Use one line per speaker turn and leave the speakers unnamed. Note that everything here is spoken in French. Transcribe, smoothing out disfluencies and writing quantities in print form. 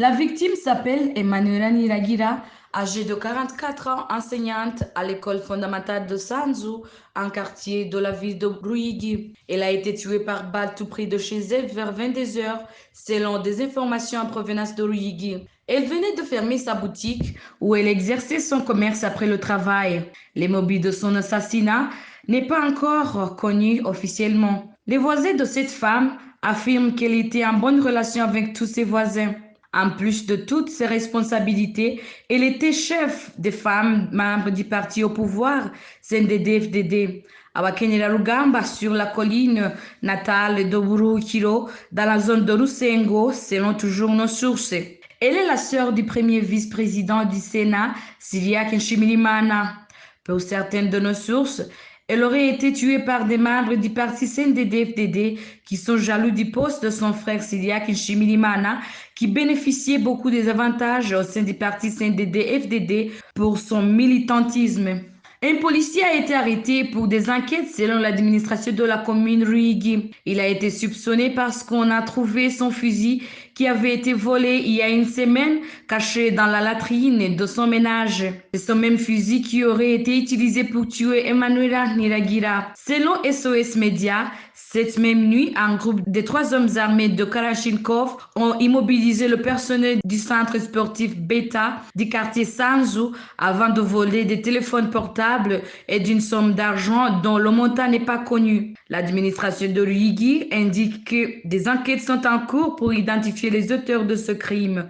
La victime s'appelle Emanuela Niragira, âgée de 44 ans, enseignante à l'école fondamentale de Sanzu, un quartier de la ville de Ruigi. Elle a été tuée par balle tout près de chez elle vers 22 heures, selon des informations en provenance de Ruigi. Elle venait de fermer sa boutique où elle exerçait son commerce après le travail. Les mobiles de son assassinat n'est pas encore connu officiellement. Les voisins de cette femme affirment qu'elle était en bonne relation avec tous ses voisins. En plus de toutes ses responsabilités, elle était chef des femmes membres du parti au pouvoir, CNDD-FDD, à Wakenyerarugamba, sur la colline natale de Burukiro, dans la zone de Rusengo, selon toujours nos sources. Elle est la sœur du premier vice-président du Sénat, Cyriaque Nshimirimana. Pour certaines de nos sources, elle aurait été tuée par des membres du parti CNDD-FDD qui sont jaloux du poste de son frère Cyriaque Nshimirimana, qui bénéficiait beaucoup des avantages au sein du parti CNDD-FDD pour son militantisme. Un policier a été arrêté pour des enquêtes selon l'administration de la commune Ruigi. Il a été soupçonné parce qu'on a trouvé son fusil qui avait été volé il y a une semaine, caché dans la latrine de son ménage. C'est ce même fusil qui aurait été utilisé pour tuer Emanuela Niragira. Selon SOS Media, cette même nuit, un groupe de 3 hommes armés de Kalachnikov ont immobilisé le personnel du centre sportif Beta du quartier Sanzu avant de voler des téléphones portables et d'une somme d'argent dont le montant n'est pas connu. L'administration de Ruigi indique que des enquêtes sont en cours pour identifier les auteurs de ce crime.